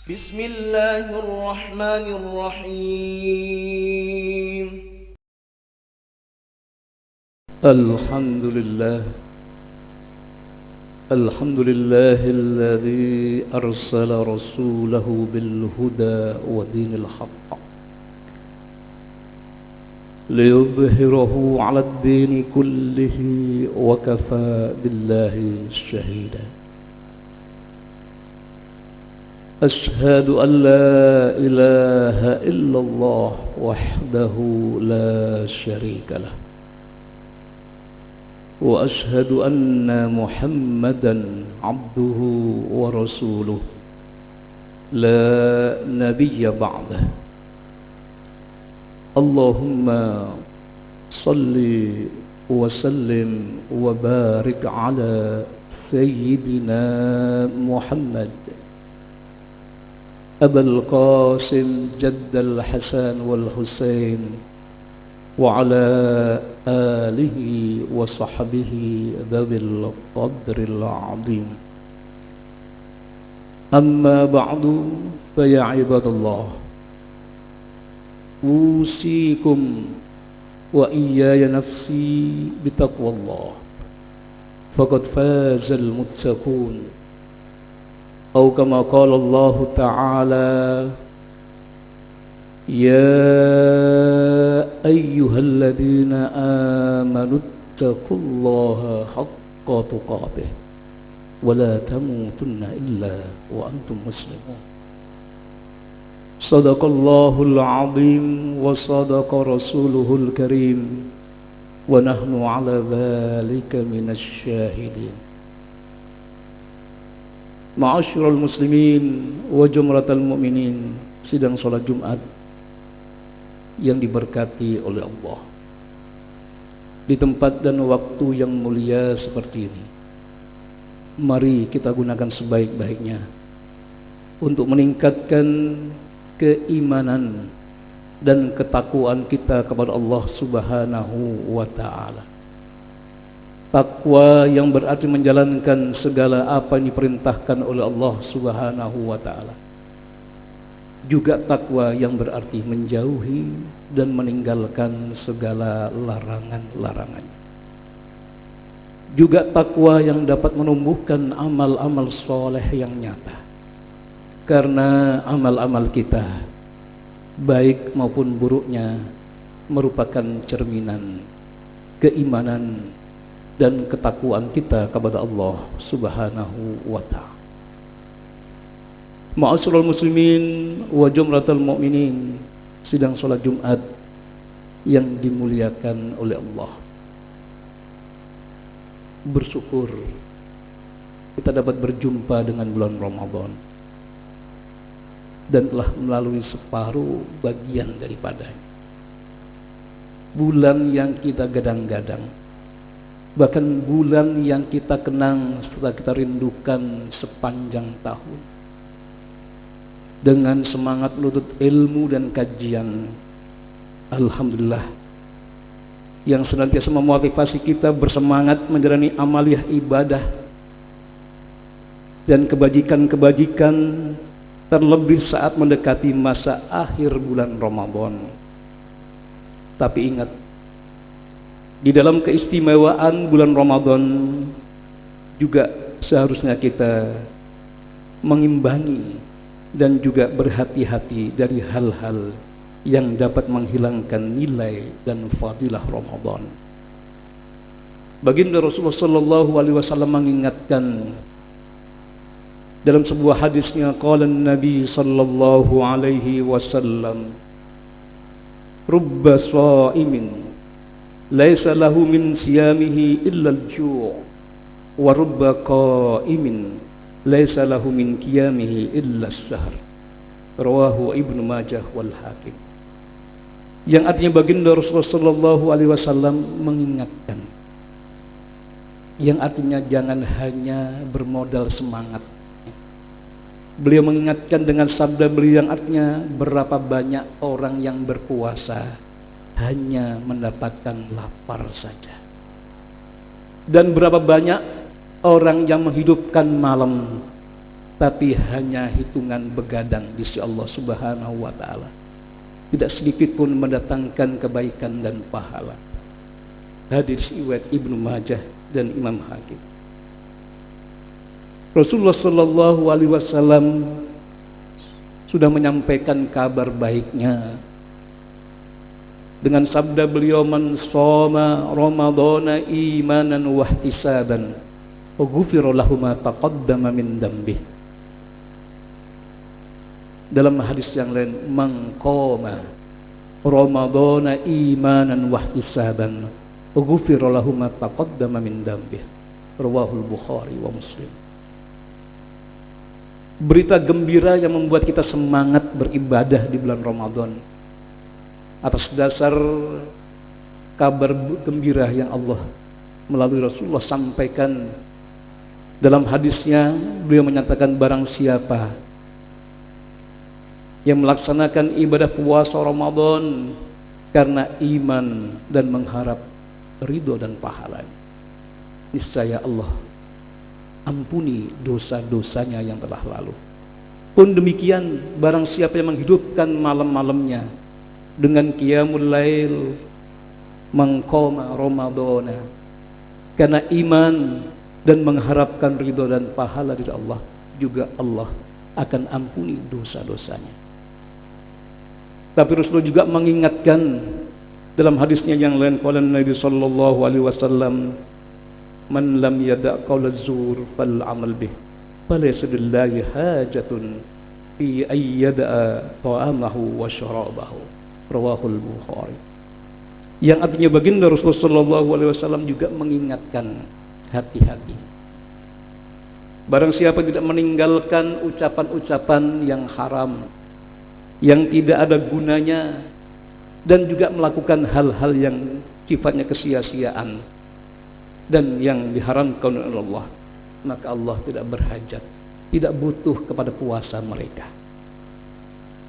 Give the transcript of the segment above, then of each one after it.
بسم الله الرحمن الرحيم. الحمد لله الذي أرسل رسوله بالهدى ودين الحق ليظهره على الدين كله وكفى بالله شهيدا. أشهد أن لا إله إلا الله وحده لا شريك له، وأشهد أن محمدا عبده ورسوله لا نبي بعده. اللهم صل وسلم وبارك على سيدنا محمد أبا القاسم جد الحسن والحسين وعلى آله وصحبه ذوي القدر العظيم. أما بعد، فيا عباد الله، أوصيكم وإياي نفسي بتقوى الله، فقد فاز المتقون، أو كما قال الله تعالى: يا أيها الذين آمنوا اتقوا الله حق تقاته ولا تموتن إلا وأنتم مسلمون. صدق الله العظيم وصدق رسوله الكريم، ونحن على ذلك من الشاهدين. Ma'asyiral muslimin wa jumratal mu'minin, sidang salat Jumat yang diberkati oleh Allah. Di tempat dan waktu yang mulia seperti ini, mari kita gunakan sebaik-baiknya untuk meningkatkan keimanan dan ketakwaan kita kepada Allah Subhanahu wa ta'ala. Takwa yang berarti menjalankan segala apa yang diperintahkan oleh Allah Subhanahu wa ta'ala. Juga takwa yang berarti menjauhi dan meninggalkan segala larangan-larangannya. Juga takwa yang dapat menumbuhkan amal-amal soleh yang nyata. Karena amal-amal kita, baik maupun buruknya, merupakan cerminan keimanan dan ketakwaan kita kepada Allah Subhanahu wa ta'ala. Ma'asyiral muslimin wa jumratal mu'minin, sidang salat Jumat yang dimuliakan oleh Allah. Bersyukur kita dapat berjumpa dengan bulan Ramadan dan telah melalui separuh bagian daripadanya. Bulan yang kita gadang-gadang, bahkan bulan yang kita kenang serta kita rindukan sepanjang tahun. Dengan semangat menuntut ilmu dan kajian, alhamdulillah, yang senantiasa memotivasi kita bersemangat menjalani amaliyah ibadah dan kebajikan-kebajikan, terlebih saat mendekati masa akhir bulan Ramadan. Tapi ingat, di dalam keistimewaan bulan Ramadan juga seharusnya kita mengimbangi dan juga berhati-hati dari hal-hal yang dapat menghilangkan nilai dan fadilah Ramadan. Baginda Rasulullah sallallahu alaihi wasallam mengingatkan dalam sebuah hadisnya, qala Nabi sallallahu alaihi wasallam, rubba shaimin laisa lahu min siyamihi illa al-ju' wa rubba qa'imin laisa lahu min qiyamihi illa as-sahr. Rawahu Ibnu Majah wal Hakim. Yang artinya baginda Rasulullah sallallahu alaihi wasallam mengingatkan, yang artinya jangan hanya bermodal semangat. Beliau mengingatkan dengan sabda beliau yang artinya, berapa banyak orang yang berpuasa hanya mendapatkan lapar saja, dan berapa banyak orang yang menghidupkan malam tapi hanya hitungan begadang di sisi Allah Subhanahu wa taala. Tidak sedikit pun mendatangkan kebaikan dan pahala. Hadis riwayat Ibnu Majah dan Imam Hakim. Rasulullah sallallahu alaihi wasallam sudah menyampaikan kabar baiknya dengan sabda beliau, man shoma ramadhana imanan wa ihtisaban wa ghufira lahu ma taqaddama min dhanbihi. Dalam hadis yang lain, man qama ramadhana imanan wa ihtisaban wa ghufira lahu ma taqaddama min dhanbihi. Rawahul Bukhari wa Muslim. Berita gembira yang membuat kita semangat beribadah di bulan Ramadan atas dasar kabar gembira yang Allah melalui Rasulullah sampaikan. Dalam hadisnya beliau menyatakan, barang siapa yang melaksanakan ibadah puasa Ramadan karena iman dan mengharap ridho dan pahala, niscaya Allah ampuni dosa-dosanya yang telah lalu. Pun demikian, barang siapa yang menghidupkan malam-malamnya dengan qiyamul lail, mengqama ramadhana karena iman dan mengharapkan ridho dan pahala dari Allah, juga Allah akan ampuni dosa-dosanya. Tapi Rasulullah juga mengingatkan dalam hadisnya yang lain, qala Nabi sallallahu alaihi wasallam, man lam yada' qaula zur fal amal bih falaysa lillahi hajatun fi ay yada'a ta'amahu wa syarabahu. Rawahul Bukhari. Yang artinya baginda Rasulullah sallallahu alaihi wasallam juga mengingatkan, hati-hati. Barang siapa tidak meninggalkan ucapan-ucapan yang haram, yang tidak ada gunanya, dan juga melakukan hal-hal yang sifatnya kesia-siaan dan yang diharamkan oleh Allah, maka Allah tidak berhajat, tidak butuh kepada puasa mereka.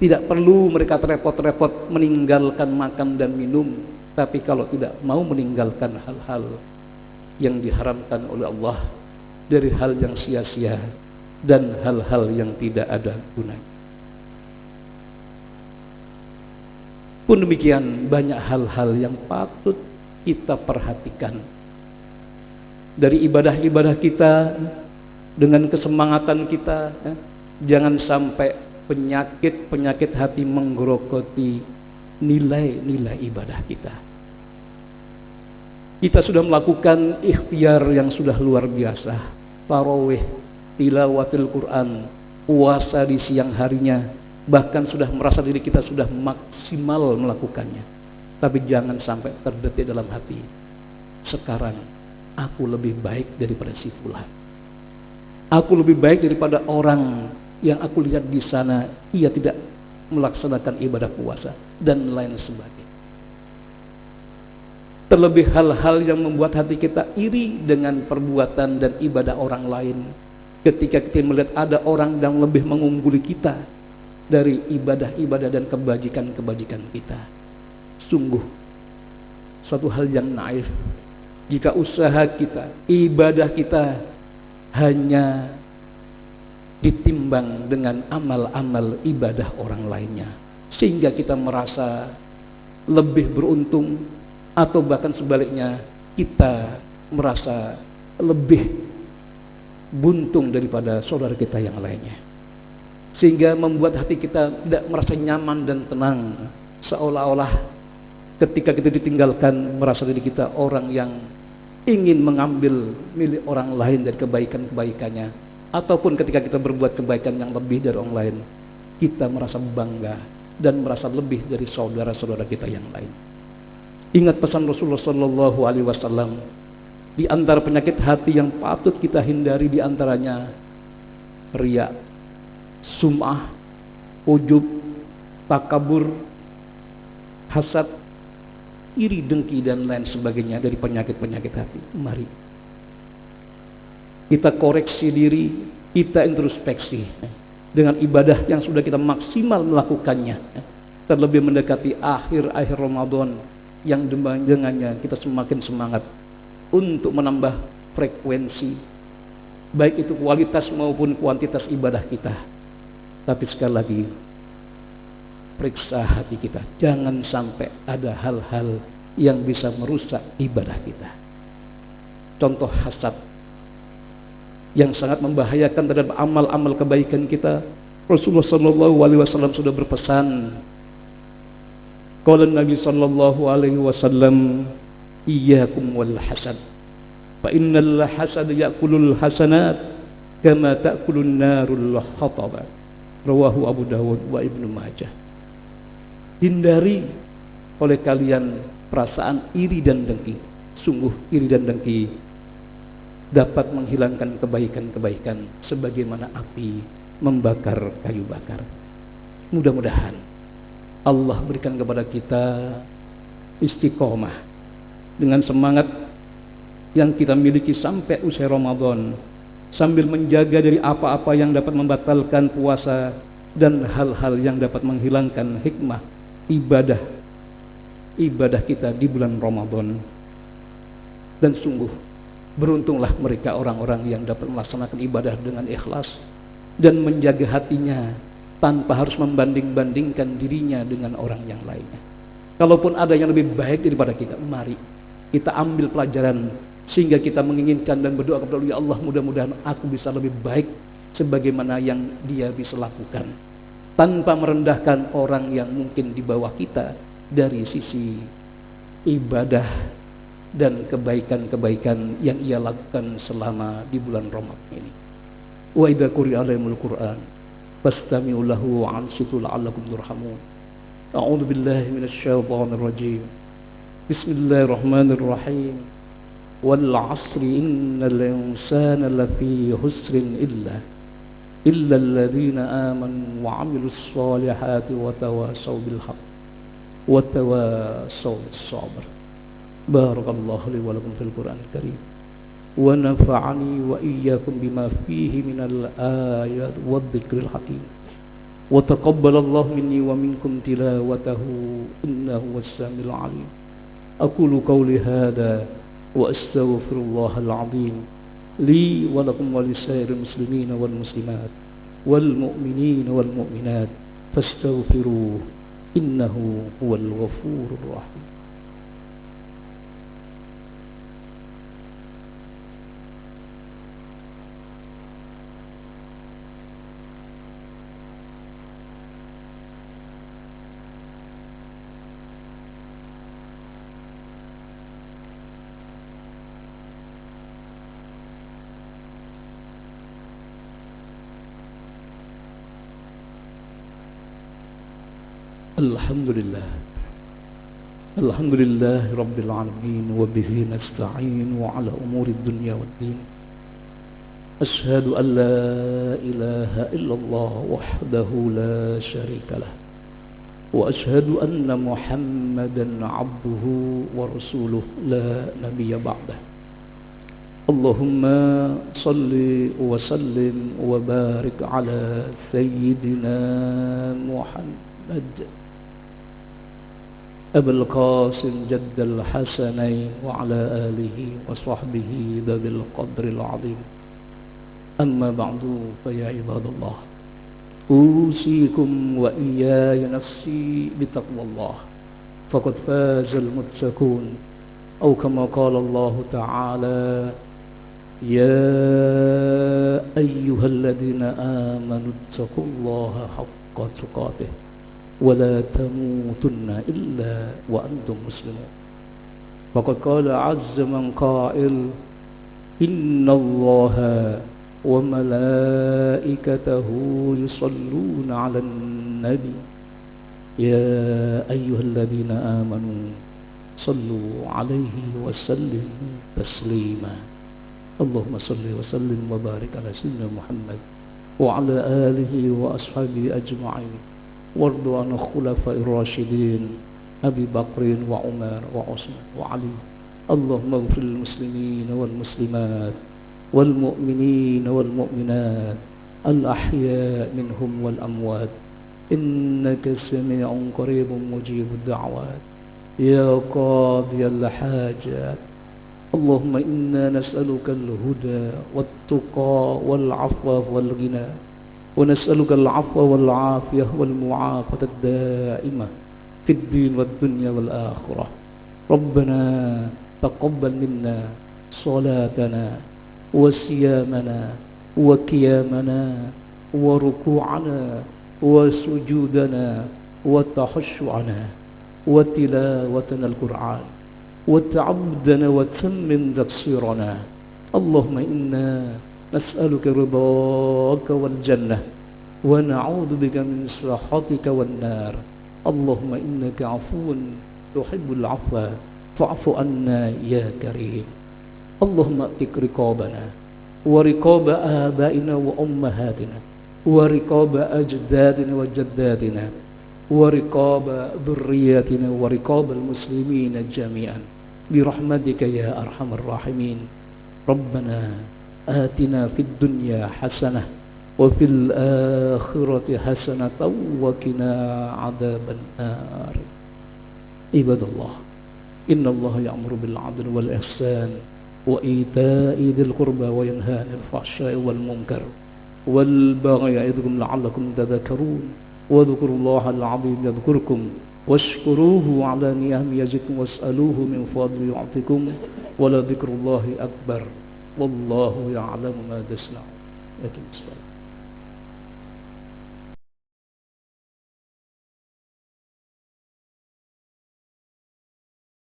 Tidak perlu mereka repot-repot meninggalkan makan dan minum. Tapi kalau tidak mau meninggalkan hal-hal yang diharamkan oleh Allah, dari hal yang sia-sia dan hal-hal yang tidak ada gunanya. Pun demikian, banyak hal-hal yang patut kita perhatikan dari ibadah-ibadah kita, dengan kesemangatan kita. Jangan sampai penyakit hati menggerogoti nilai-nilai ibadah kita. Kita sudah melakukan ikhtiar yang sudah luar biasa, tarawih, tilawatil Quran, puasa di siang harinya, bahkan sudah merasa diri kita sudah maksimal melakukannya. Tapi jangan sampai terdetik dalam hati, sekarang aku lebih baik daripada si fulan, aku lebih baik daripada orang yang aku lihat di sana, ia tidak melaksanakan ibadah puasa dan lain sebagainya. Terlebih hal-hal yang membuat hati kita iri dengan perbuatan dan ibadah orang lain. Ketika kita melihat ada orang yang lebih mengungguli kita dari ibadah-ibadah dan kebajikan-kebajikan kita, sungguh suatu hal yang naif jika usaha kita, ibadah kita hanya ditimbang dengan amal-amal ibadah orang lainnya, sehingga kita merasa lebih beruntung, atau bahkan sebaliknya kita merasa lebih buntung daripada saudara kita yang lainnya, sehingga membuat hati kita tidak merasa nyaman dan tenang, seolah-olah ketika kita ditinggalkan merasa diri kita orang yang ingin mengambil milik orang lain dari kebaikan-kebaikannya. Ataupun ketika kita berbuat kebaikan yang lebih dari orang lain, kita merasa bangga dan merasa lebih dari saudara-saudara kita yang lain. Ingat pesan Rasulullah sallallahu alaihi wasallam, di antara penyakit hati yang patut kita hindari di antaranya riya, sum'ah, ujub, takabur, hasad, iri, dengki dan lain sebagainya dari penyakit-penyakit hati. Mari kita koreksi diri, kita introspeksi dengan ibadah yang sudah kita maksimal melakukannya. Terlebih mendekati akhir-akhir Ramadan yang dengannya kita semakin semangat untuk menambah frekuensi baik itu kualitas maupun kuantitas ibadah kita. Tapi sekali lagi, periksa hati kita, jangan sampai ada hal-hal yang bisa merusak ibadah kita. Contoh hasad yang sangat membahayakan terhadap amal-amal kebaikan kita. Rasulullah sallallahu alaihi wasallam sudah berpesan. Qala Nabi sallallahu alaihi wasallam, iyyakum wal hasad. Fa innal hasad ya'kulul hasanat kama ta'kulun narul hatab. Rawahu Abu Dawud wa Ibnu Majah. Hindari oleh kalian perasaan iri dan dengki. Sungguh iri dan dengki dapat menghilangkan kebaikan-kebaikan sebagaimana api membakar kayu bakar. Mudah-mudahan Allah berikan kepada kita istiqomah dengan semangat yang kita miliki sampai usai Ramadan, sambil menjaga dari apa-apa yang dapat membatalkan puasa dan hal-hal yang dapat menghilangkan hikmah ibadah kita di bulan Ramadan. Dan sungguh beruntunglah mereka orang-orang yang dapat melaksanakan ibadah dengan ikhlas dan menjaga hatinya tanpa harus membanding-bandingkan dirinya dengan orang yang lainnya. Kalaupun ada yang lebih baik daripada kita, mari kita ambil pelajaran sehingga kita menginginkan dan berdoa kepada Allah, ya Allah, mudah-mudahan aku bisa lebih baik sebagaimana yang dia bisa lakukan, tanpa merendahkan orang yang mungkin di bawah kita dari sisi ibadah dan kebaikan-kebaikan yang ia lakukan selama di bulan Ramadan ini. Wa idza quri'a alaihimul Qur'an fastami'u lahu wa ansitu la'allakum turhamun. A'udzu billahi minasy syaithanir rajim. Bismillahirrahmanirrahim. Wal 'asri innal insana lafi husrin illa alladziina aamanu wa 'amilus shalihati wa tawassaw bil haqq wa tawassaw bis sabr. Barakallahu li wa lakum fil Qur'anil karim wa nafa'ani wa iyyakum bima fihi minal ayat wadh-dhikril hakim wa taqabbalallahu minni wa minkum tilawatahu innahu was-sami'ul 'alim. Aqulu qawli hadha wa astaghfirullahal 'azim li wa lakum wa lisairil muslimina wal muslimat wal mu'minina wal mu'minat fastaghfiruhu innahu huwal ghafurur rahim. Alhamdulillah Rabbil Alamin wa bihi nasta'in wa ala umuri dunya waddin. Ashhadu an la ilaha illallah wahdahu la sharika lah wa ashhadu anna Muhammadan abduhu wa rasuluh la nabiyya ba'dah. Allahumma salli wa sallim wa barik ala sayyidina Muhammad Abul Qasim Jaddal Hasanain wa ala alihi wa sahbihi dhabil qadril azim. Amma ba'du fa ya ibadallah, usikum wa iyaya nafsi bitaqwallah faqad fazal muttaqun, atau kama qala Allah ta'ala, ya ayyuhalladzina amanu ittaqullaha haqqa tuqatih ولا تموتن إلا وأنتم مسلمون. فقد قال عز من قائل إن الله وملائكته يصلون على النبي يا أيها الذين آمنوا صلوا عليه وسلموا تسليما. اللهم صل وسلم وبارك على سيدنا محمد وعلى آله وأصحابه أجمعين وارض عن الخلفاء الراشدين أبي بكر وعمر وعثمان وعلي. اللهم اغفر للمسلمين والمسلمات والمؤمنين والمؤمنات الأحياء منهم والأموات إنك سميع قريب مجيب الدعوات يا قاضي الحاجات اللهم إنا نسألك الهدى والتقى والعفو والغنى، ونسألك العفو والعافية والمعافاة الدائمة في الدين والدنيا والآخرة. ربنا تقبل منا صلاتنا وصيامنا وقيامنا وركوعنا وسجودنا وتخشعنا وتلاوتنا القرآن وتعبدنا وتمم تقصيرنا. اللهم إنا نسألك رضاك والجنة ونعوذ بك من سخطك والنار. اللهم إنك عفو تحب العفو فاعف عنا يا كريم. اللهم اطق رقابنا ورقاب آبائنا وأمهاتنا ورقاب أجدادنا وجداتنا ورقاب ذرياتنا ورقاب المسلمين جميعا برحمتك يا أرحم الراحمين. ربنا آتنا في الدنيا حسنة وفي الآخرة حسنة وقنا عذاب النار. عباد الله، إن الله يأمر بالعدل والإحسان وإيتاء ذي القربى وينهى عن الفحشاء والمنكر والبغي يعظكم لعلكم تذكرون. واذكروا الله العظيم يذكركم واشكروه على نعمه يزدكم واسألوه من فضله يعطكم ولذكر الله أكبر والله يعلم ما تصنعون.